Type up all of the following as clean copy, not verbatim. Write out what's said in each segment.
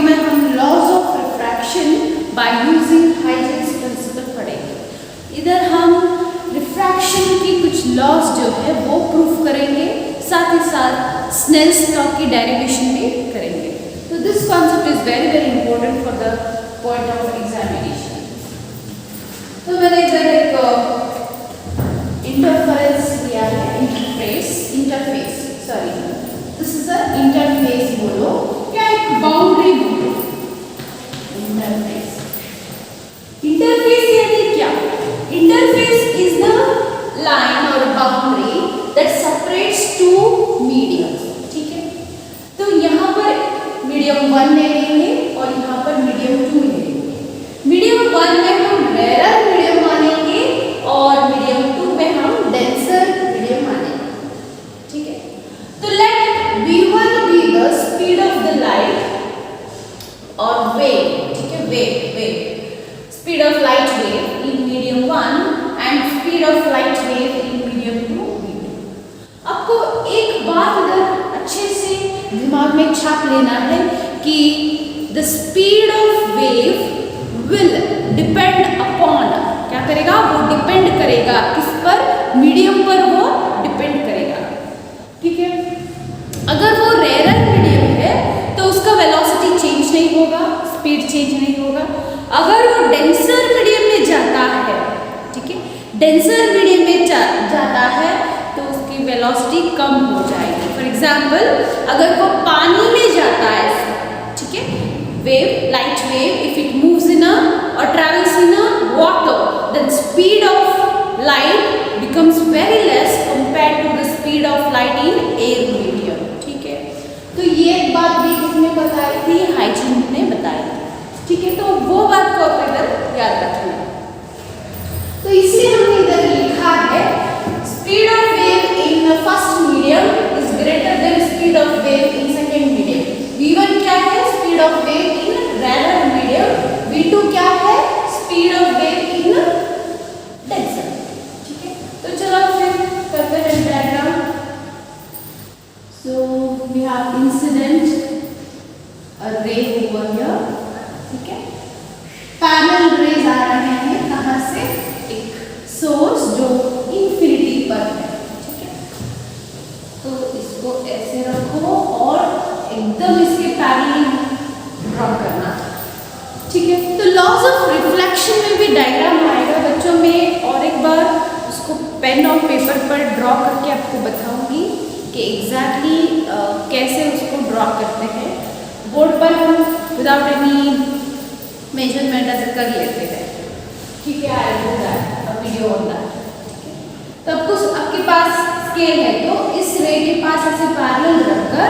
में हम laws of refraction by using Huygens principle पढ़ेंगे। इधर हम रिफ्रैक्शन की कुछ लॉज जो है वो प्रूफ करेंगे, साथ ही साथ स्नेल्स लॉ की डेरिवेशन भी करेंगे। तो this concept is very very important for the point of examination. तो मैंने इधर एक इंटरफेरेंस लिया है, interface sorry this is a interface बोलो या एक बाउंड्री बोलो। इंटरफेस यानी क्या? इंटरफेस इज द लाइन और boundary that separates two mediums. ठीक है, तो यहाँ पर मीडियम 1 ले लेंगे और यहाँ पर मीडियम 2 ले लेंगे। मीडियम 1 में हम रेयर मीडियम मानेंगे और मीडियम 2 में हम डेंसर मीडियम मानेंगे। ठीक है, तो late v1 be the speed of the light or wave। ठीक है, wave speed of light wave in medium 1 and speed of light wave in medium 2 v2। आपको एक बात इधर अच्छे से दिमाग में छाप लेना है कि the speed of wave will depend upon, क्या करेगा? वो डिपेंड करेगा किस पर? मीडियम पर वो डिपेंड करेगा। ठीक है, अगर वो रेयर मीडियम है तो उसका वेलोसिटी चेंज नहीं होगा, स्पीड चेंज नहीं होगा। अगर वो डेंसर मीडियम में जाता है, ठीक है, डेंसर मीडियम में जाता है तो उसकी वेलोसिटी कम हो जाएगी। फॉर एग्जाम्पल अगर वो पानी में जाता है, ठीक है, wave light wave if it moves in or travels in a water, then speed of light becomes very less compared to the speed of light in air medium। ठीक है, तो ये एक बात भी किसने बताई थी? हाइजेन ने बताई थी। ठीक है, तो वो बात को आप इधर याद रखना। तो इसलिए हमने इधर लिखा है speed of wave in first medium is greater than speed of wave in second medium. v1 क्या है? Speed of wave in rare medium. v2 क्या है? Speed of wave in denser. ठीक है, तो चलो फिर करते हैं diagram. So we have incident a ray over here. ठीक है, पैरेलल रेज आ रहे हैं कहां से? एक सोर्स जो इंफिनिटी पर है। ठीक है, तो इसको ऐसे रखो और एकदम इसके पैरेलल ड्रॉ करना। ठीक है, तो लॉज ऑफ रिफ्लेक्शन में भी डायग्राम आएगा बच्चों में, और एक बार उसको पेन और पेपर पर ड्रॉ करके आपको बताऊंगी कि एग्जैक्टली कैसे उसको ड्रॉ करते हैं। बोर्ड पर हम विदाउट एनी मेजरमेंट ऐसे कर लेते हैं। ठीक है, I will do that video on that. तो आपके पास स्केल है तो इस रे के पास ऐसे पैरेलल रखकर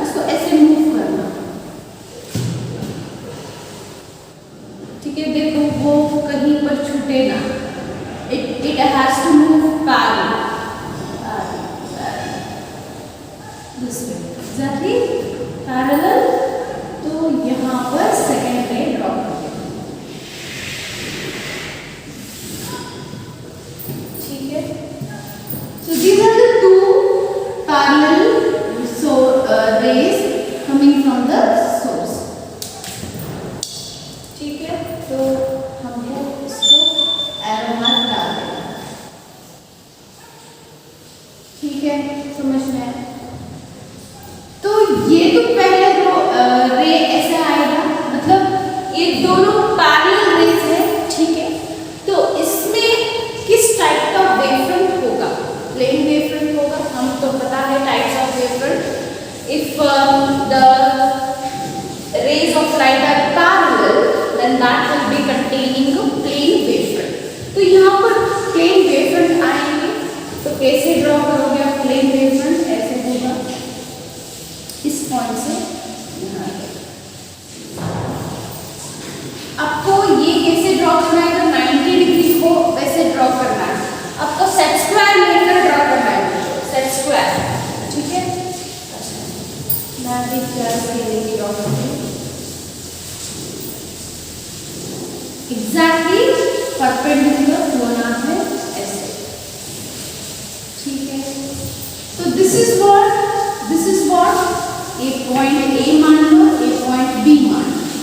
उसको ऐसे मूव करना। ठीक है, देखो वो कहीं पर छूटे ना, it has to move parallel this way exactly parallel. तो यहाँ पर सेकेंड रे ड्रॉ करें। ठीक है, so these are the two parallel rays coming from the source। ठीक है, तो हमको इसको एरो मार्क डाल देना। ठीक है, समझ में आया? तो ये तो पहले तो रे ऐसे आएगा, मतलब ये दोनों पैरेलल रेज है। ठीक है, तो इसमें किस टाइप का वेवफ्रंट होगा? प्लेन वेवफ्रंट होगा। हम तो पता है types of wavefront. If the rays of light are parallel then that will be containing a plane wavefront। तो यहाँ पर plane wavefront आएंगे तो कैसे ड्रॉ करोगे आप प्लेन वेवफ्रंट? ऐसे होगा, इस पॉइंट से यहाँ आपको ये कैसे ड्रॉ करना है? तो 90 डिग्री को वैसे ड्रॉ करना है। आपको सेट स्क्वायर लेकर ड्रॉ करना है, सेट स्क्वायर। ठीक है, मैं भी ड्रॉ करूँगी एग्जैक्टली परपेंडिकुलर होना है ऐसे। ठीक है, तो this is what A point A मान लो, ए पॉइंट बी मान लो।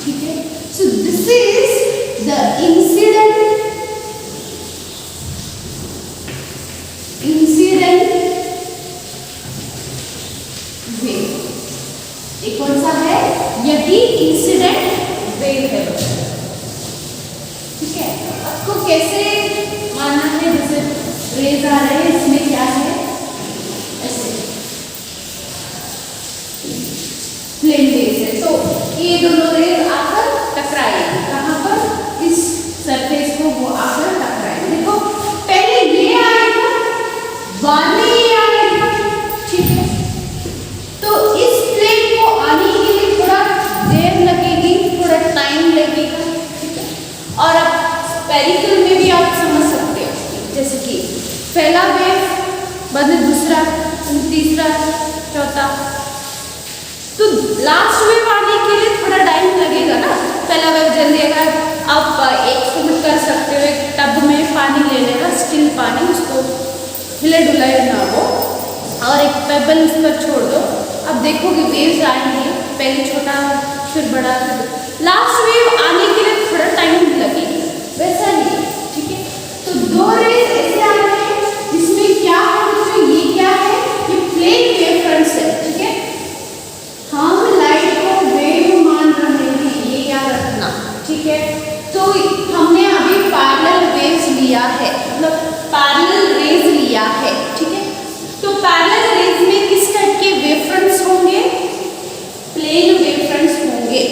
वेव है बच्चा, ठीक है। आपको कैसे मानना है, जैसे रेज आ रहे हैं, इसमें क्या है, ऐसे प्लेन वेव है, तो ये दोनों रेज आकर टकराएंगे, कहाँ पर, इस सरफेस को वो आकर टकराएंगे। देखो पहले ये आएगा, बाद में ये आएगा, ठीक है। तो इस प्लेन को आने के लिए थोड़ा देर लगेगी, थोड़ा टाइम लगेगा, ठीक है। और अब स्पेरिकल में भी आप समझ सकते हो, जैसे कि पहला वेव, बाद में दूसरा, तीसरा, चौथा, तो लास्ट वेव आने के लिए थोड़ा टाइम लगेगा ना। पहला वेव जल्दी अगर आप एक्सपेरिमेंट कर सकते हो, एक टब में पानी ले लेगा, स्टिल पानी, उसको हिले डुलाए ना वो, और एक पेबल उस पर छोड़ दो, अब देखोगे वेव्स आएंगे, पहले छोटा फिर बड़ा, लास्ट वेव आने के लिए थोड़ा टाइम लगेगा, वैसा नहीं, ठीक है। तो दो रेज ऐसे आ रहे हैं, इसमें क्या है, तो ये क्या है, ये प्लेन वेव फ्रंट्स है, ठीक है। हम लाइट को वेव मान रहे हैं, ये याद रखना, ठीक है। तो हमने अभी पैरेलल वेव्स लिया है, मतलब पैरेलल रेज लिया है, ठीक है। तो पैरेलल रेज में किस टाइप के वेव फ्रंट्स होंगे, प्लेन वेव फ्रंट्स होंगे।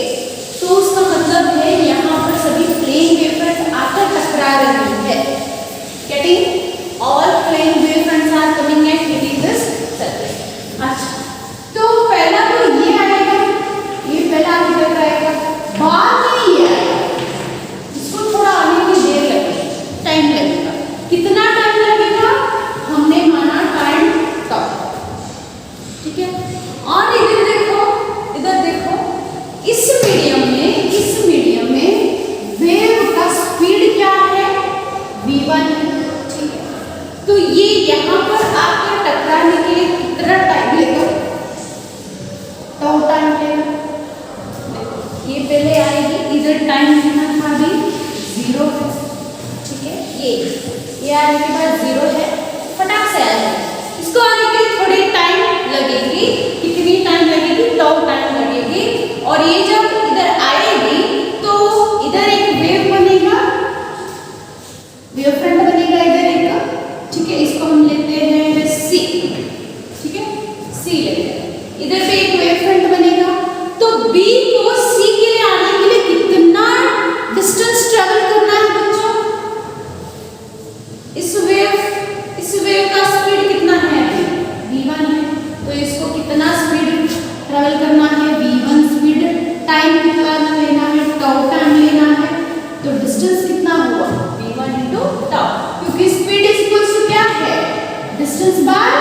तो उसका मतलब है यहाँ पर सभी प्लेन वेव फ्रंट्स आकर टकरा रही है, getting, all plane wave fronts are coming at hitting this surface. अच्छा, तो पहला तो ये आएगा, ये पहला आगे टकराएगा, बाद में ये आएगा, इसको थोड़ा आने में देर लगेगी, टाइम लगेगा। कितना टाइम लगेगा, हमने माना टाइम तक, ठीक है। और इधर देखो, इधर देखो, इस मीडियम में वेव का स्पीड क्या है, v1, ठीक है। तो ये यहाँ पर आकर टकराने के लिए कितना टाइम लेगा, तो टाइम लेगा, ये पहले आएगी, इधर टाइम कितना था अभी 0 है, ठीक है। ये आने के बाद 0 है, फटाक से आएगा, इसको आने के लिए थोड़ी टाइम लगेगी, कितनी टाइम लगेगी, तो टाइम लगेगी। और ये जब इधर आएगी तो इधर एक वेव बनेगा, वेव फ्रंट बनेगा इधर एक, ठीक है। इसको हम लेते हैं C, ठीक है, C लेते हैं, इधर भी एक वेव फ्रंट बनेगा। तो B को C के लिए आने के लिए कितना डिस्टेंस ट्रेवल करना है बच्चों, इस वेव का स्पीड कितना है, v1 है, तो इसको कितना स्पीड ट्रेवल करना है, v1 स्पीड, टाइम कितना लेना है, टाउ टाइम लेना है, तो डिस्टेंस कितना हुआ, v1 इनटू टाउ, क्योंकि स्पीड इज इक्वल्स टू क्या है, डिस्टेंस बाय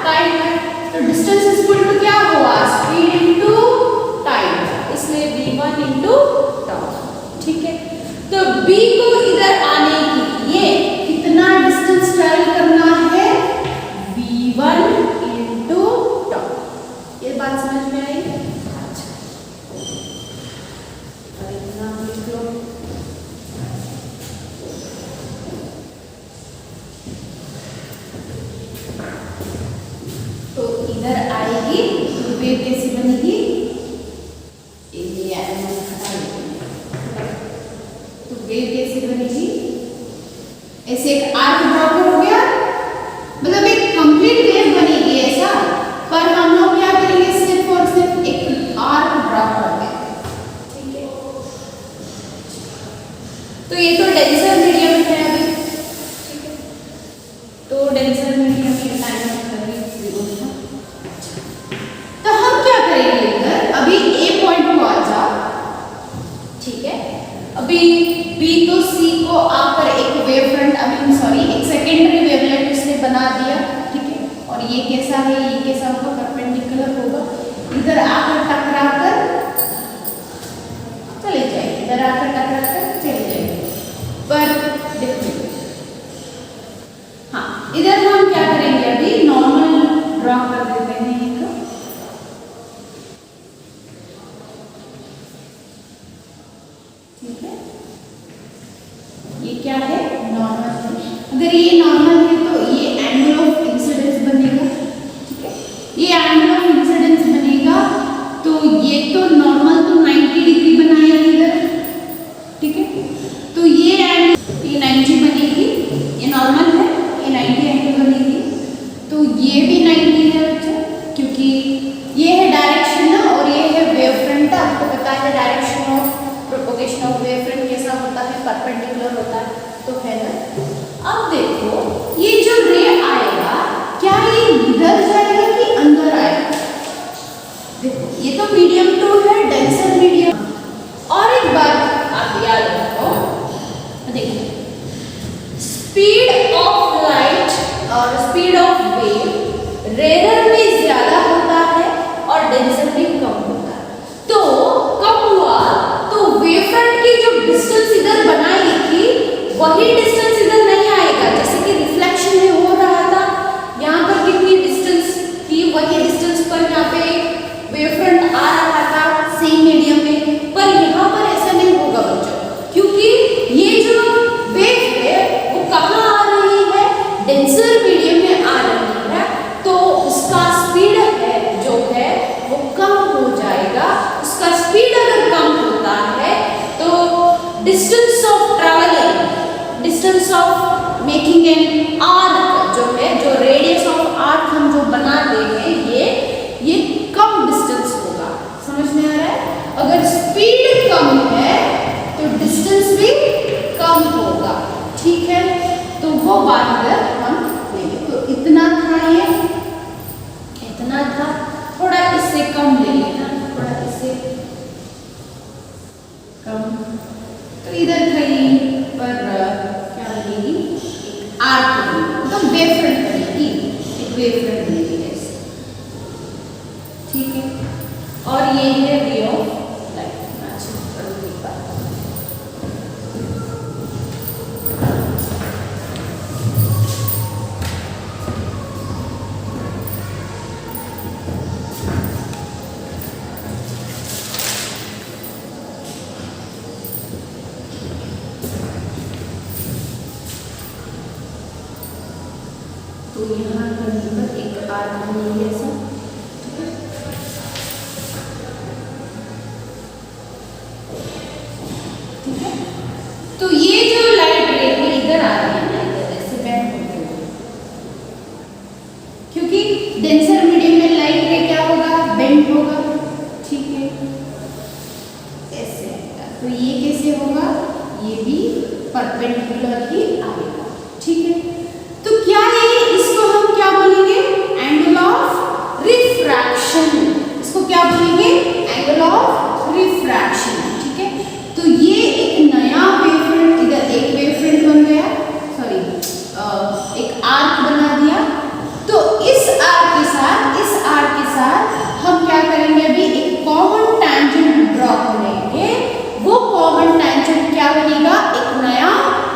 टाइम है। तो डिस्टेंस इज इक्वल टू क्या हुआ, स्पीड इनटू टाइम, इसलिए v1 इनटू टाउ, ठीक है। तो b को इधर आने के लिए कितना डिस्टेंस ट्रेवल करना है, v1 इनटू टाउ, ये बात समझ में आई। अच्छा, लिख लो, तो इधर आएगी, तो वेव कैसी बनेगी, तो वेव कैसी बनेगी, ऐसे एक आर्क ड्रॉ हो गया, मतलब एक कंप्लीट वेव बनेगी ऐसा, पर हम लोग क्या करेंगे, सिर्फ और सिर्फ एक आर्क ड्रॉ करेंगे, ठीक है। तो ये तो डेंसर मीडियम है अभी, ठीक है। तो डेंसर मीडियम में टाइम तो हम क्या करेंगे, इधर अभी A पॉइंट को आ जाओ, ठीक है। अभी B तो C को आकर एक वेव फ्रंट, अभी सॉरी एक सेकेंडरी वेवलेट उसने बना दिया, ठीक है। और ये कैसा है, ये कैसा होगा, परपेंडिकुलर होगा, इधर आकर टकरा कर चले जाएगी, इधर आकर टकरा कर चले जाएगी। पर देखो, हाँ, इधर हम क्या करेंगे, अभी नॉर्मल ड्रॉ कर देते हैं, ठीक है। ये क्या है, नॉर्मल है, अगर ये नॉर्मल है तो ये एंगल ऑफ इंसिडेंस बनेगा, ठीक है। ये एंगल ऑफ इंसिडेंस बनेगा, तो ये तो नॉर्मल तो 90 डिग्री बनाएगी इधर, वेवफ्रंट कैसा होता है, परपेंडिकुलर होता है, तो है ना। अब देखो ये जो रे आएगा क्या ये इधर जाएगा कि अंदर आएगा? देखो ये तो मीडियम 2 है, डेंसर मीडियम। और एक बात आप याद रखो, देखिए स्पीड ऑफ लाइट और स्पीड ऑफ वेव रेयर में ज्यादा होता है और डेंसर में कम होता है। तो कब हुआ, तो वेवफ्रंट की जो डिस्टेंस इधर बनाई थी वही डिस्टेंस इधर नहीं आएगा, जैसे कि रिफ्लेक्शन में हो रहा था, यहाँ पर कितनी डिस्टेंस थी वही डिस्टेंस पर यहाँ पे वेवफ्रंट आ रहा था सेम मीडियम में, पर यहाँ पर ऐसा नहीं होगा बच्चों, क्योंकि ये जो वेव है वो कहाँ आ रही है, डेंसर मीडियम में आ रही है, तो उसका स्पीड है जो है वो कम हो जाएगा। उसका स्पीड अगर कम होता है तो distance of travelling, distance of making an arc जो है, जो रेडियस ऑफ आर्क हम जो बनाते हैं ये कम डिस्टेंस होगा। समझ में आ रहा है? अगर स्पीड कम है तो डिस्टेंस भी कम होगा, ठीक है। तो वो बात अगर हम लेंगे तो इतना था, ये इतना था, थोड़ा इससे कम ले लेना, थोड़ा इससे कम, तो इधर कहीं पर क्या लगेगी, एक आर्क बनेगी, तो वेवफ्रंट बनेगी, एक वेवफ्रंट बनेगी ऐसे, ठीक है। और ये है रे ऑफ लाइट। तो यहाँ कहीं पर एक आर्क बनेगी ऐसा, ठीक है। तो ये जो लाइट रे है इधर आ रही है ना, इधर ऐसे बेंड होते हुए, क्योंकि डेंसर मीडियम में लाइट रे क्या होगा, बेंड होगा, ठीक है, ऐसे। तो ये कैसे होगा, ये भी परपेंडिकुलर ही आएगा, ठीक है। तो क्या ये, इसको हम क्या बोलेंगे, एंगल ऑफ रिफ्रैक्शन, इसको क्या बोलेंगे, एंगल ऑफ रिफ्रैक्शन, ठीक है। तो ये एक नया वेवफ्रंट, इधर एक वेवफ्रंट बन गया, सॉरी एक आर्क बना दिया। तो इस आर्क के साथ, इस आर्क के साथ हम क्या करेंगे, अभी एक कॉमन टैंजेंट ड्रॉ करेंगे, वो कॉमन टैंजेंट क्या बनेगा, एक नया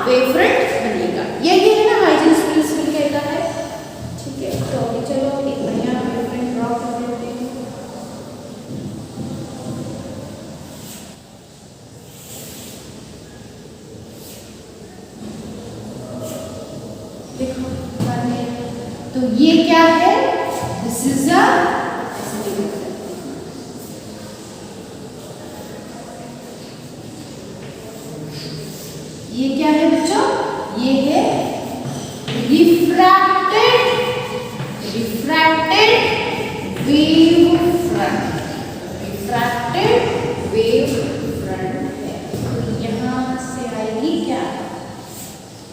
वेवफ्रंट बनेगा। यही है ना हाइजेंस प्रिंसिपल कहता है, ठीक है। तो अभी चलो एक नया वेवफ्रंट ड्रॉ कर लेते हैं। देखो तो ये क्या है, दिस इज अ, ये क्या है बच्चों, ये है refracted wave front, refracted wave front है। तो यहाँ से आएगी क्या,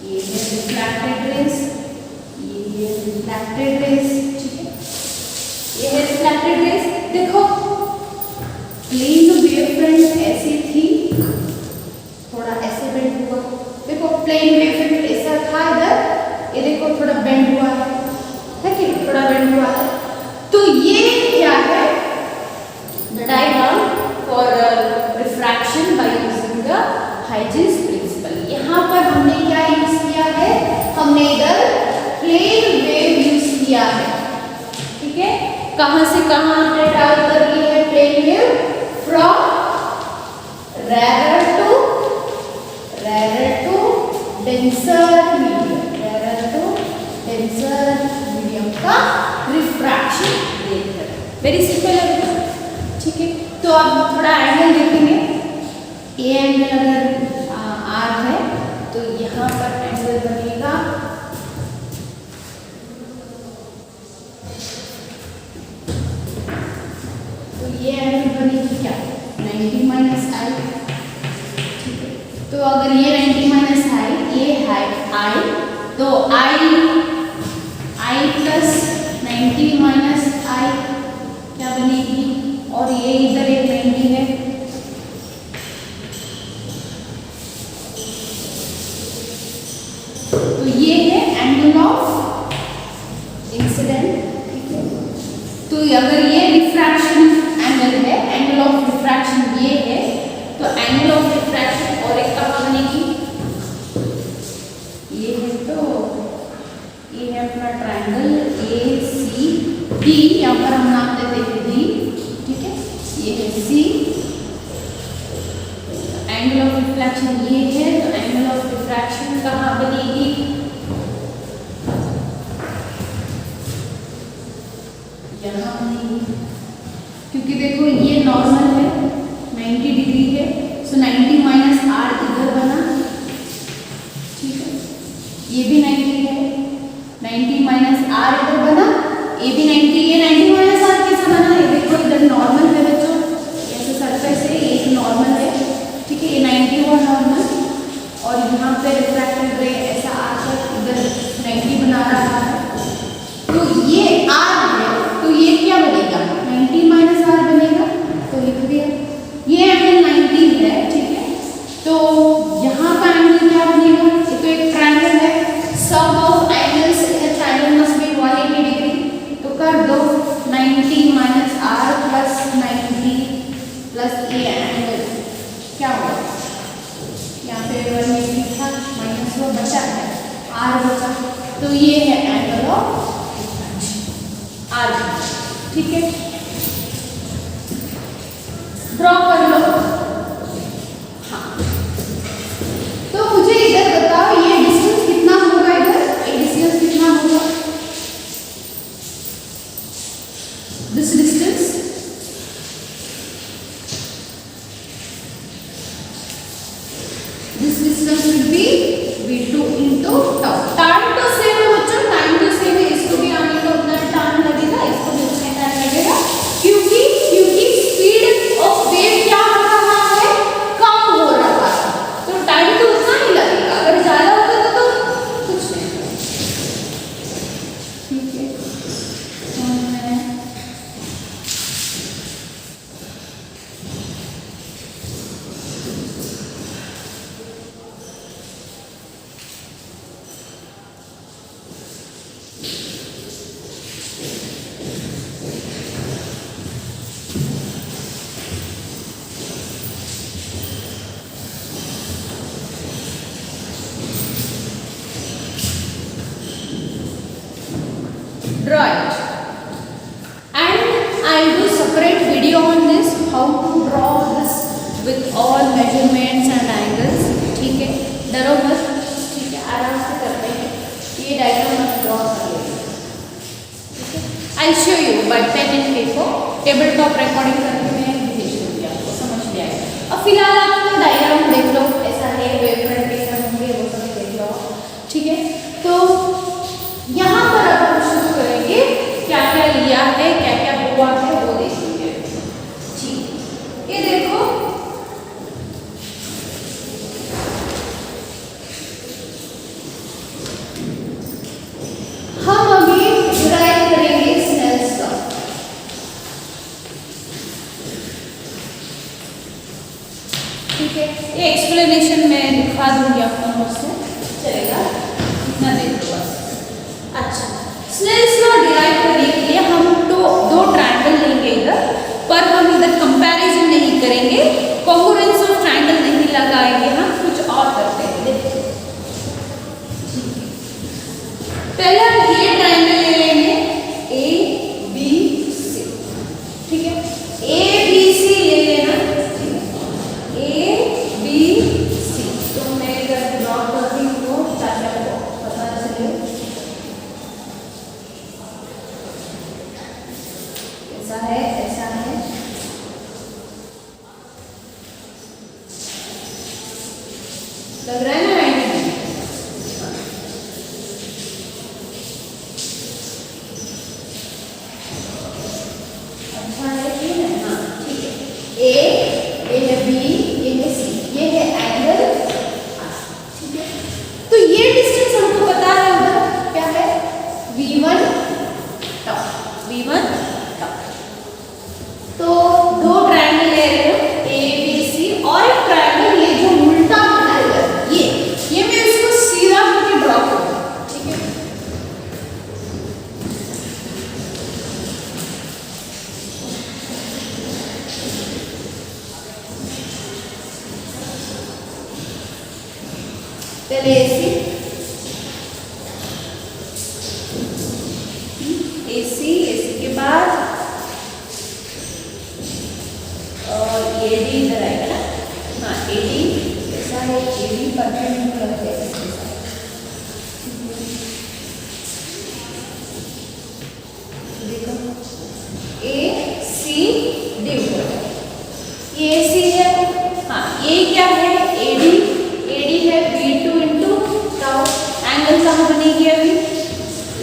ये है रिफ्रैक्टेड रेस, ये है रिफ्रैक्टेड रेस, ठीक है, ये है रिफ्रैक्टेड रेस। देखो प्लेन वेव फ्रंट ऐसी थी, थोड़ा ऐसे बेंड हुआ, देखो प्लेन वेव फ्रंट ऐसा था इधर, ये देखो थोड़ा बेंड हुआ है कि थोड़ा बेंड हुआ है। तो ये क्या है, the diagram for refraction by using the Huygens principle. यहाँ पर हमने क्या यूज किया है, हमने इधर प्लेन वेव यूज किया है, ठीक है। कहाँ से कहाँ हमने ट्रैवल कर ली है plane wave, from rarer to denser medium का रिफ्रैक्शन देखकर, वेरी सिंपल है, ठीक है। तो अब थोड़ा एंगल देखेंगे, ए एंगल अगर आर है तो यहाँ पर एंगल बनेगा, तो ये एंगल बनेगी क्या, 90 - I, ठीक है। तो अगर ये 90 माइनस आई, ये है आई, तो आई प्लस 90 माइनस आई क्या बनेगी, और ये इधर एक 90 है, तो ये है एंगल ऑफ इंसिडेंट। ठीक है, तो अगर ये रिफ्रैक्शन एंगल है, एंगल ऑफ रिफ्रैक्शन ये है, तो एंगल ऑफ रिफ्रैक्शन और एक कहाँ बनेगी, ये है, तो ये है अपना ट्रायंगल ए सी डी, यहाँ पर हम नाम देते हैं डी। ठीक है, ये है सी, एंगल ऑफ रिफ्रैक्शन ये है, तो एंगल ऑफ रिफ्रैक्शन कहाँ बनेगी, यहाँ बनेगी, क्योंकि देखो ये नॉर्मल है 90 डिग्री है, सो 90 माइनस आर इधर बना। ठीक है, ये भी 90 है, 90 माइनस आर इधर बना, ये भी 90, ये 90 माइनस आर कैसा बना है, देखो इधर नॉर्मल है बच्चों, ऐसे सरफेस है, एक नॉर्मल है। ठीक है, ये 90 हुआ नॉर्मल, और यहाँ पे रिफ्रैक्टेड रे ऐसा आकर इधर 90 बना रहा है, तो ये आर है, तो ये क्या बनेगा, 90 माइनस आर बनेगा, तो लिख दिया, ये एंगल 90 है। ठीक है, तो यहाँ का एंगल क्या बनेगा, ये तो एक ट्रायंगल है, sum of angles in a triangle must be 180 degree, तो कर दो 90 minus r plus 90 plus a angle क्या होगा, यहाँ पे 180 था माइनस वो बचा है, आर बचा, तो ये है एंगल ऑफ आर। ठीक है, ड्रॉ कर लो। हाँ, तो मुझे इधर बताओ ये डिस्टेंस कितना होगा, इधर ये डिस्टेंस कितना होगा, this distance, this distance will be v2 into tau। Time तो सेम है बच्चों, टाइम तो सेम है, इसको भी आने का उतना टाइम लगेगा, इसको भी उतना टाइम लगेगा, क्योंकि स्पीड ऑफ वेव क्या हो रहा है, कम हो रहा है, तो टाइम तो उतना ही लगेगा, अगर ज्यादा होता तो कुछ नहीं। ठीक है, draw it, and I will do separate video on this, how to draw this with all measurements and angles। ठीक है, डरो मत, ठीक है, आराम से करते हैं, ये डायग्राम आप ड्रॉ कर लेंगे। ठीक है, I show you by pen and paper, table top recording करके मैं भेज दूँगी, आपको समझ में आएगा। अब फिलहाल आप तो डायग्राम देख लो, ऐसा है, वेव फ्रंट कैसा होंगे वो सब देख लो। ठीक है, तो यहाँ पर अब हम शुरू करेंगे, क्या क्या लिया है, क्या क्या हुआ है वो देखेंगे। ठीक, ये देखो, हम अभी ड्राइव करेंगे स्नेल्स लॉ। ठीक है, ये एक्सप्लेनेशन मैं दिखा दूंगी आपको, मुझसे चलेगा, इतना देख लो बस। अच्छा, स्नेल्स लॉ डिराइव करने के लिए हम दो ट्रायंगल लेंगे इधर, पर हम इधर कंपैरिजन नहीं करेंगे, कॉन्ग्रुएंस ऑफ ट्रायंगल नहीं लगाएंगे, हम कुछ और करते हैं। देखिए, पहले हम ये ट्रायंगल ले लेंगे ए बी सी। ठीक है, ए बी सी ले लेना, ए बी सी, तो मैं इधर ड्रॉ करती हूँ ताकि आपको पता चले, ऐसा है, ऐसा है, लग रहा है ना, अच्छा है, ठीक है, हाँ ठीक है, ए, ये है बी, ये है सी, ये है एंगल पहले AC के बाद AD इधर आएगा ना, हाँ AD ऐसा है, AD परपेंडिकुलर है इसके साथ। देखो ACD ऊपर, ये AC है, हाँ ये क्या है AD है V2 इंटू टाउ। एंगल कहाँ बनेगी अभी,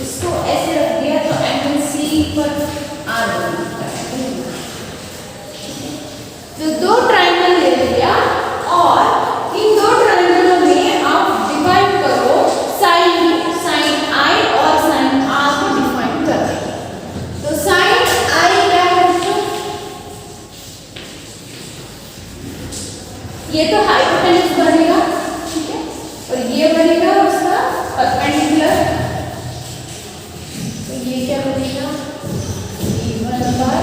इसको ऐसे रख दिया तो एंगल C पर R बनेगा। तो दो ट्रायंगल ले लिया और इन दो ट्रायंगलों में आप डिवाइड करो, साइन I और साइन R को डिफाइन कर देंगे। तो साइन I क्या है, ये तो हाइपोटेन्यूज बनेगा, ठीक है, और ये बनेगा उसका परपेंडिकुलर। तो ये क्या बनेगा, V1 by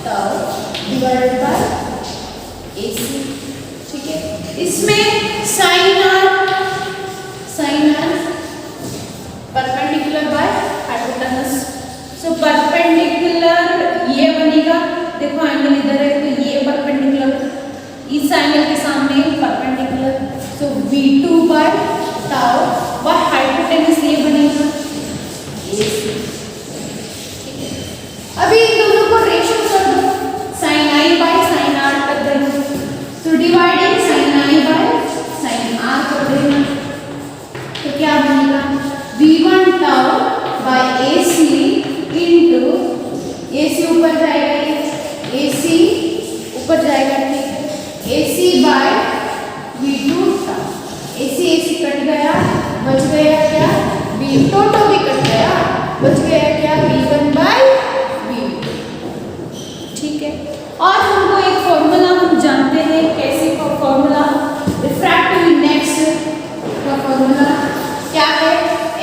tau divided by AC, ठीक है। इसमें sine R perpendicular by hypotenuse, so perpendicular ये बनेगा, देखो एंगल इधर है तो ये परपेंडिकुलर इस एंगल के सामने perpendicular, so V2 by tau by hypotenuse ये बनेगा AC, ठीक है। अभी इन दोनों को रेशियो कर दो, sine I by sine R कर देना, तो dividing sine I by sine R कर देना, तो क्या बनेगा V1 tau by AC into AC ऊपर जाएगा, ये AC ऊपर जाएगा, ठीक है, AC by V2 tau. AC cut गया, बच गया क्या V2 भी कट गया, बच गया क्या V1 बाय V2, ठीक है। और हमको एक फॉर्मूला हम जानते हैं, कैसे का फॉर्मूला, रिफ्रैक्टिव इंडेक्स का फॉर्मूला क्या है,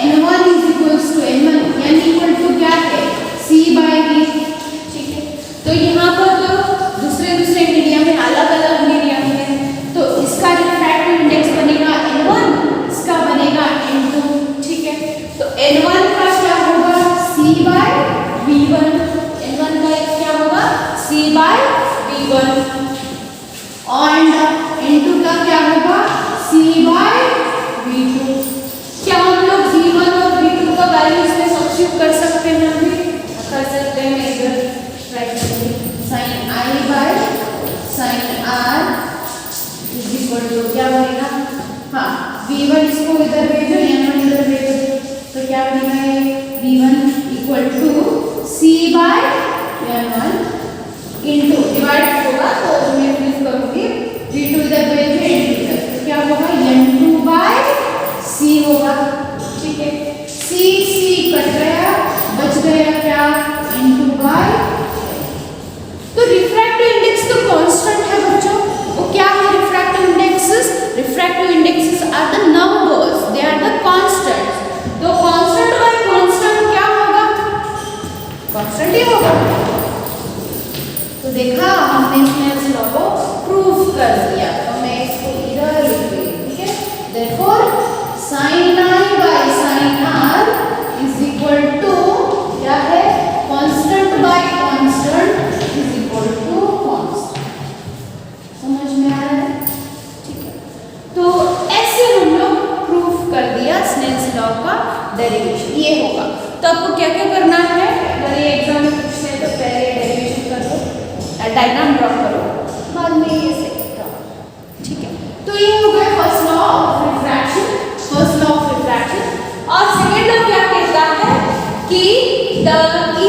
N1 is equals to N1, N equal to क्या है C बाय V, ठीक है। तो यहाँ पर तो दूसरे मीडियम में अलग अलग मीडियम है, तो इसका रिफ्रैक्टिव इंडेक्स बनेगा N1, इसका बनेगा N2, ठीक है। तो N1 का क्या होगा C बाय V1, N1 का क्या होगा C बाय V1, और N2 का क्या होगा C बाय V2। क्या हम लोग V1 और V2 का वैल्यू इसमें सब्स्टिट्यूट कर सकते हैं, अभी कर सकते हैं, इधर right sine I by sine R is equal to क्या बनेगा, हाँ V1 इसको इधर भेजो, N1 इधर भेजो, तो क्या बनेगा ये V1 equal to C by N1 into divide होगा तो मैं फिल करूंगी, V2 इधर भेजो N2 इधर, तो क्या होगा N2 बाय C होगा, ठीक है। C कट गया, बच गया क्या N2 बाय, तो रिफ्रैक्टिव इंडेक्स तो कांस्टेंट है बच्चों, वो क्या है refractive indexes, refractive indexes are the numbers, they are the constants, तो कांस्टेंट बाय कांस्टेंट क्या होगा, कांस्टेंट ही होगा। तो देखा हमने स्नेल्स लॉ को प्रूव कर दिया, तो मैं इसको इधर लिख रही हूं, ठीक है। Therefore sine I by sine R is equal to क्या है, constant by constant is equal to constant, समझ में आ रहा है, ठीक है। तो ऐसे हम लोग प्रूफ कर दिया स्नेल्स लॉ का डेरिवेशन, ये होगा। तो आपको क्या क्या करना है, अगर ये एग्जाम में पूछते हैं तो पहले डेरिवेशन कर लो, डायग्राम ड्रॉ करो, बाद में ये सेकंड ड्रॉ, ठीक है। तो ये हो गया first law of refraction, first law of refraction. और सेकंड लॉ क्या कहता है कि the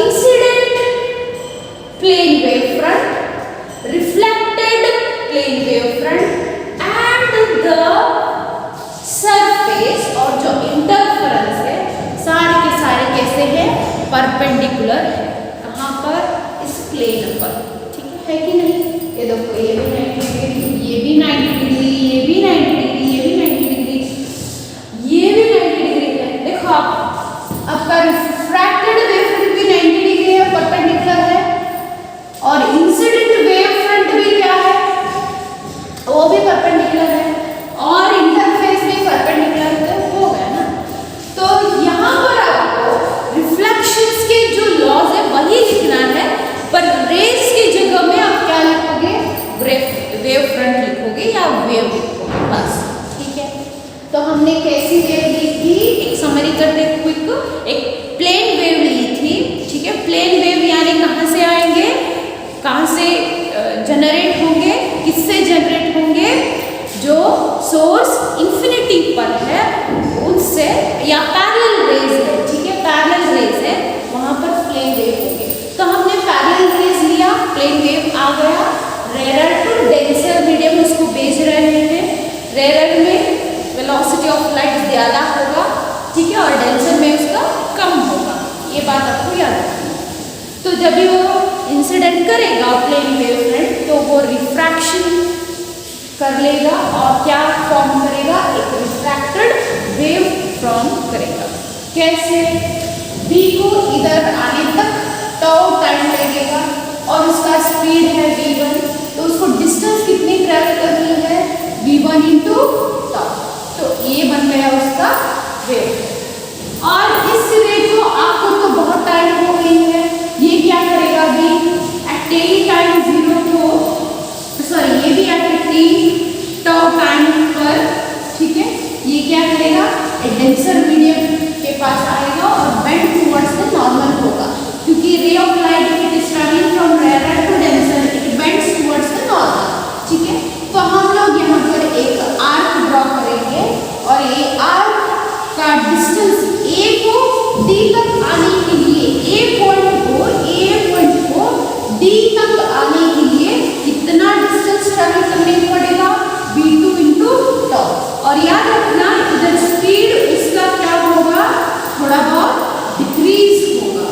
incident plane wave front, reflected plane wave front and the surface, और जो इंटरफेरेंस है सारे के सारे कैसे हैं, परपेंडिकुलर है, कहाँ पर, इस प्लेन पर, ठीक है कि नहीं। ये देखो ये भी 90 डिग्री, ये भी 90 डिग्री, ये भी 90 डिग्री, ये भी 90 डिग्री, ये भी 90 डिग्री है। देखो आपका रिफ्रैक्टेड वेव फ्रंट भी 90 डिग्री है, परपेंडिकुलर है, और इंसिडेंट वेव फ्रंट भी क्या है, वो भी परपेंडिकुलर है, और इंटरफेस भी परपेंडिकुलर कैसी वेव ली थी, एक समरी करते क्विक, एक प्लेन वेव ली थी, ठीक है। प्लेन वेव यानी कहाँ से आएंगे, कहाँ से जनरेट होंगे, किससे जनरेट होंगे, जो सोर्स इंफिनिटी पर है उससे, या पैरेलल रेज है, ठीक है, पैरेलल रेज है, वहां पर प्लेन वेव होंगे। तो हमने पैरेलल रेज लिया, प्लेन वेव आ गया, रेयर टू डेंसर मीडियम उसको भेज रहे हैं। रेयर में वेलोसिटी ऑफ लाइट ज़्यादा होगा, ठीक है, और डेंसर में उसका कम होगा, ये बात आपको याद रखनी है। तो जब भी वो इंसिडेंट करेगा प्लेन वेव फ्रंट, तो वो रिफ्रैक्शन कर लेगा और क्या फॉर्म करेगा, एक रिफ्रैक्टेड वेव फॉर्म करेगा। कैसे, बी को इधर आने तक टाउ टाइम लगेगा और उसका स्पीड है v1, तो उसको डिस्टेंस कितनी ट्रैवल करनी है, v1 इंटू टाउ, तो ये बन गया उसका वेव। और इस वेव को आपको तो बहुत टाइम हो गई है, ये क्या करेगा भी एट टेनी टाइम 0 को, सॉरी ये भी एट टी टाउ टाइम पर, ठीक है, ये क्या करेगा, एक डेंसर मीडियम के पास आएगा और बेंड टुवर्ड्स द नॉर्मल होगा, क्योंकि ray of light it is travelling from rare to denser, it bends towards the normal, ठीक है। तो हम लोग यहाँ पर एक आर्क ड्रॉ करेंगे और ये आर्क का डिस्टेंस ए को डी तक आने के लिए, ए पॉइंट को डी तक आने के लिए कितना डिस्टेंस ट्रैवल करने पड़ेगा, v2 इंटू टाउ। और याद रखना इधर स्पीड उसका क्या होगा, थोड़ा बहुत डिक्रीज होगा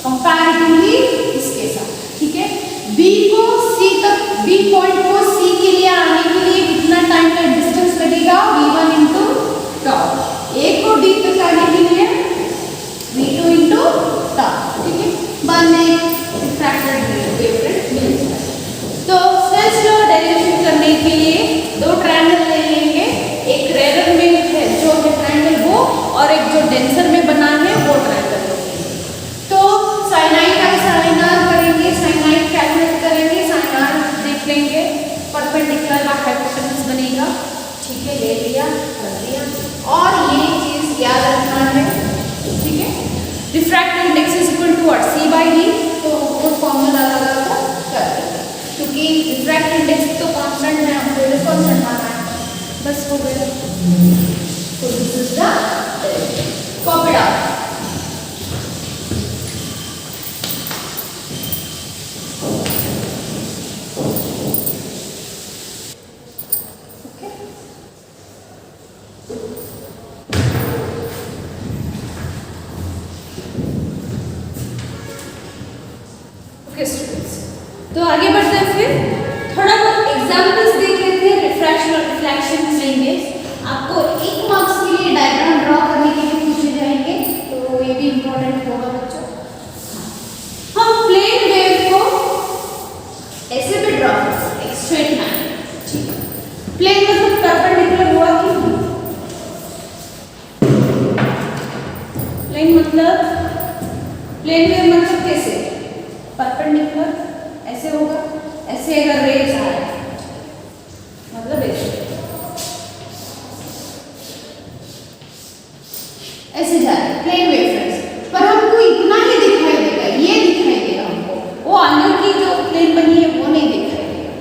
कंपैरेटिवली इसके साथ, ठीक है। b को c तक, b पॉइंट को c के लिए आने के लिए कितना टाइम का डिस्टेंस लगेगा, v1 इंटू टाउ। a को d तक आने के लिए v2 इंटू टाउ, ठीक है। बाद में रिफ्रैक्टेड वेव फ्रंट मिल जाएगा। तो स्नेल्स लॉ डेरिवेशन करने के लिए दो ट्रायंगल ले लेंगे, एक रेयर में है जो है ट्रायंगल वो, और एक जो डेंसर में बना है वो ट्रायंगल लेंगे। तो साइनाइड का साइनार करेंगे, साइनाइड कैलकुलेट करेंगे, साइनार देख लेंगे, परपेंडिकुलर का हाइपोटेनस बनेगा, ठीक है, ले लिया, कर दिया। और ये चीज याद रखना है, ठीक है, refractive index is equal to what, c by D, तो वो फॉर्मूला लगा कर देंगे, क्योंकि रिफ्रैक्टिव इंडेक्स तो कांस्टेंट है, हमको ये कांस्टेंट मानना है, बस हो गया। तो this is the copy down. तो आगे बढ़ते हैं, फिर थोड़ा बहुत एग्जांपल्स देख लेते हैं, रिफ्रैक्शन और रिफ्लेक्शन लेंगे। आपको 1 मार्क्स के लिए डायग्राम ड्रॉ करने के लिए पूछे जाएंगे, तो ये भी इम्पोर्टेंट होगा बच्चों। हम प्लेन वेव को ऐसे भी ड्रॉ कर सकते हैं, स्ट्रेट लाइन, ठीक है। प्लेन मतलब परपेंडिकुलर हुआ कि प्लेन मतलब, प्लेन वेव मतलब कैसे, परपेंडिकुलर ऐसे होगा, ऐसे अगर रेज आए मतलब ऐसे जा रहे प्लेन वेव फ्रंट्स, पर हमको इतना ही दिखाई देगा, ये दिखाई देगा हमको, वो अंदर की जो प्लेन बनी है वो नहीं दिखाई देगा।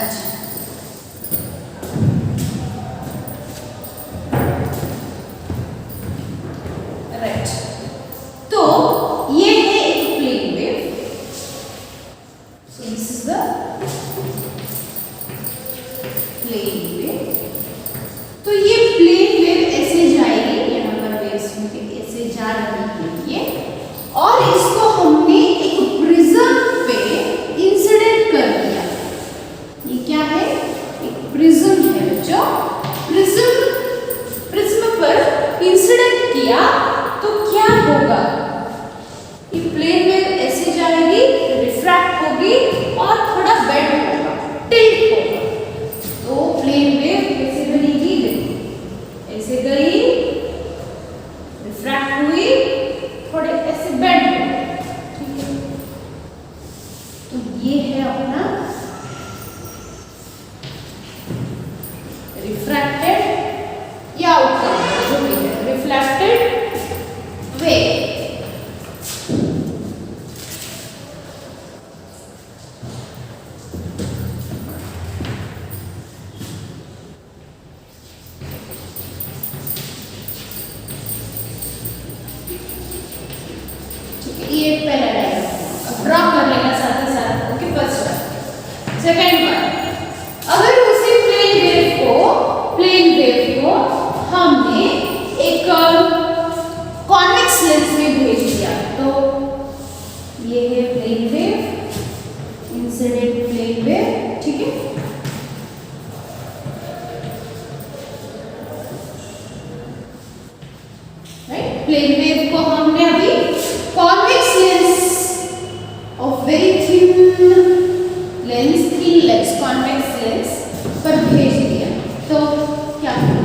अच्छा, राइट, तो ये है एक plane wave, so this is the plane wave. तो ये प्लेन वेव ऐसे जाएगी, यहाँ पर वेव्स ऐसे जा रही है ये, और इसको हमने एक प्रिज्म पे इंसिडेंट कर दिया। ये क्या है, एक प्रिज्म है बच्चों, प्रिज्म पर इंसिडेंट किया तो क्या होगा, ये प्लेन वेव ऐसे जाएगी, रिफ्रैक्ट होगी और थोड़ा बेंड होगा, टिल्ट होगा। तो प्लेन वेव कैसे बनेगी, ऐसे गई, रिफ्रैक्ट हुई, थोड़े ऐसे बेंड हुए, ठीक है। तो ये है अपना सेकेंड वन, अगर उसी प्लेन वेव को हमने एक कॉन्वेक्स लेंस में भेज दिया, तो ये है plane wave, incident plane wave, ठीक है। राइट, प्लेन वेव को हमने अभी convex lens of very thin lens convex lens पर भेज दिया, तो क्या होगा?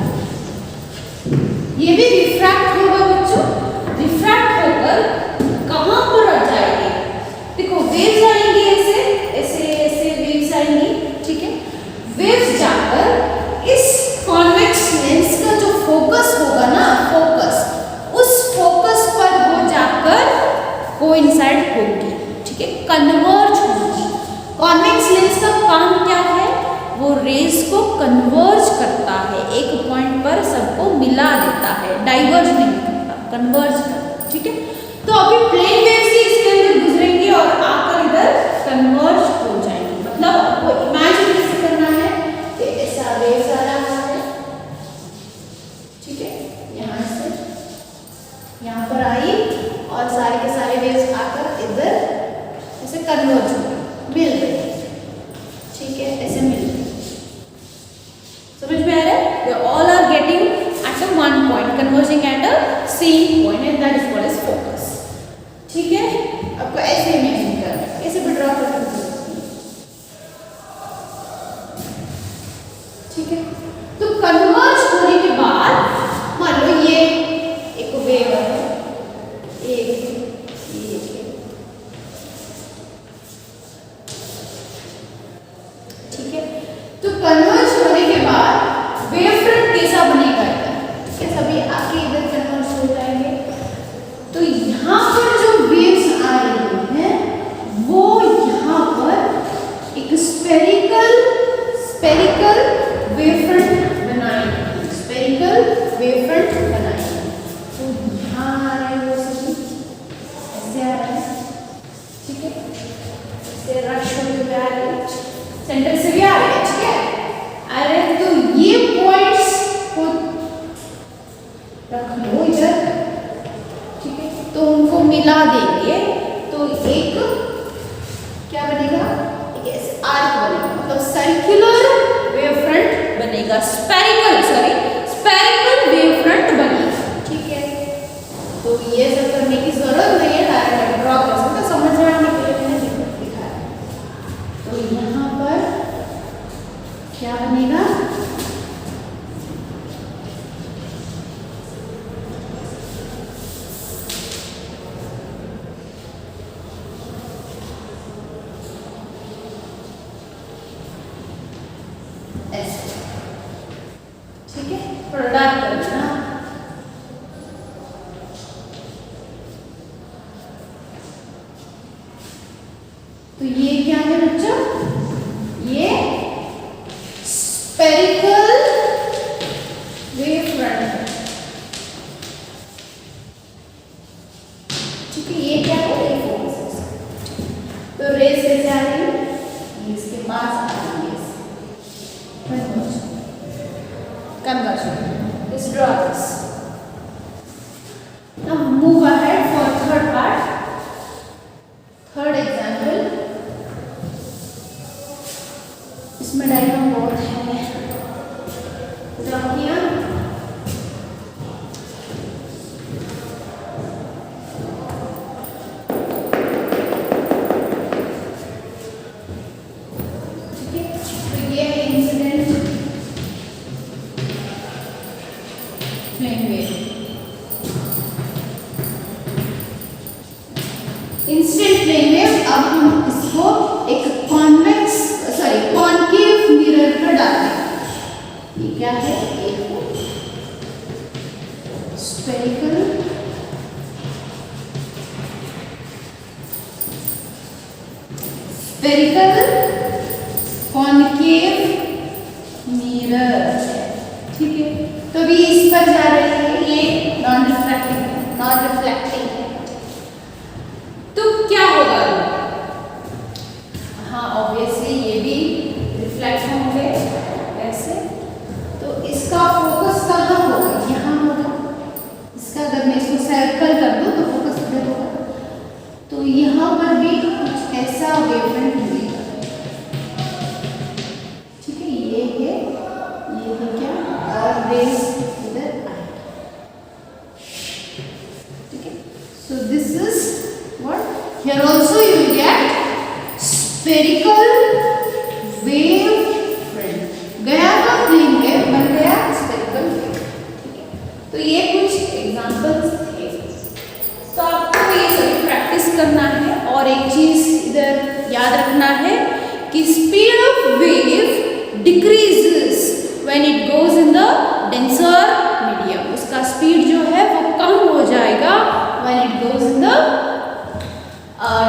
ये भी रिफ्रैक्ट होगा बच्चों, रिफ्रैक्ट होकर कहां पर आ जाएंगे? देखो वेव्स आएंगी, ऐसे ऐसे ऐसे वेव्स आएंगी, ठीक है। वेव्स जाकर इस कॉन्वेक्स लेंस का जो फोकस होगा ना, उस फोकस पर वो जाकर कोइंसाइड होगी, ठीक है, कन्वर्ज होगी। कॉन्वेक्स लेंस का काम क्या है? वो रेज को कन्वर्ज करता है, एक पॉइंट पर सबको मिला देता है, डाइवर्ज नहीं करता, कन्वर्ज करता, ठीक है। तो अभी प्लेन वेव से इसके अंदर गुजरेंगे और आकर इधर कन्वर्ज हो जाएंगे। मतलब आपको इमेजिन कैसे करना है कि ऐसा वेव्स आ रहा है, ठीक है, यहाँ से यहाँ पर आई और सारे के सारे वेव्स आकर इधर ऐसे कन्वर्ज हो गए, मिल गए, ठीक है, ऐसे मिल गए। समझ में आ रहा है? They all are getting at a one point, converging at a same point, and that is called as focus. ठीक है, आपको ऐसे इमेजिन करना है, ऐसे भी ड्रॉ कर सकते हैं, ठीक है। तो कन्वर्ज होने के बाद मान लो ये एक वेव है, ठीक है। तो कन्वर्ज होने के बाद वेव फ्रंट कैसा बनेगा? क्या सभी आके इधर कन्वर्ज हो जाएंगे? तो यहाँ पर जो वेव्स आ रही हैं वो यहाँ पर एक स्फेरिकल वेव फ्रंट बनाएंगे, स्फेरिकल वेव फ्रंट बनाएंगे। तो यहाँ आ रहे हैं वो सभी, ऐसे आ रहे हैं, ठीक है, ऐसे रश होते आ रहे हैं, सेंटर से भी आ रहे हैं, ठीक है। अरे तो ये पॉइंट्स को रख लो इधर, ठीक है, तो उनको मिला देंगे, तो एक क्या बनेगा? एक ऐसे आर्क बनेगा, मतलब सर्कुलर वेव फ्रंट बनेगा, स्फेरिकल वेव फ्रंट बनेगा, ठीक है। तो ये सब करने की जरूरत नहीं है, डायरेक्ट ड्रॉ कर सकते, समझ में आने के लिए मैंने दिखाया। तो यहाँ पर क्या बनेगा? ऐसे, ठीक है, प्रोडक्ट करना। तो ये क्या है बच्चों? ये स्फेरिकल वेव फ्रंट है, ठीक है। ये क्या है? ये फोकस है। तो रेस कैसे आ रही है? ये इसके पास आ रही है, conversion. Let's draw this. Now move ahead for third part. Third example. इसमें डायग्राम बहुत है, ड्रॉ किया, ठीक है। तो ये है incident plane wave. Incident plane wave, अब हम इसको एक कॉनकेव मिरर पर डालते। ये क्या है? एक स्फेरिकल कॉनकेव मिरर, ठीक है। तो अभी इस पर जा रही है, ये नॉन रिफ्लेक्टिंग है। तो क्या होगा? हाँ, ऑब्वियसली ये भी रिफ्लेक्ट होंगे ऐसे, तो इसका फोकस कहाँ होगा, यहाँ होगा। इसका अगर मैं इसको सर्कल कर दूँ तो फोकस इधर होगा, तो यहाँ पर भी कुछ ऐसा वेवफ्रंट मिलेगा। ठीक है, ये है क्या, और रेज इधर आएगा। ठीक है, सो this is what, here also you will get spherical wave front. गया तो प्लेन वेव, बन गया स्फेरिकल वेव। ठीक है, तो ये कुछ एग्जांपल्स थे। तो आपको ये सभी प्रैक्टिस करना है, और एक चीज इधर याद रखना है कि speed of wave decreases when it goes in the denser medium. उसका स्पीड जो है वो कम हो जाएगा when it goes in the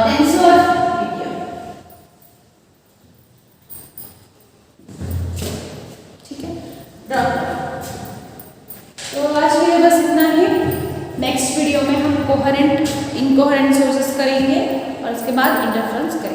denser medium. ठीक है, तो आज के लिए बस इतना ही। नेक्स्ट वीडियो में हम कोहेरेंट इनकोहेरेंट सोर्सेस करेंगे और उसके बाद इंटरफेरेंस करेंगे।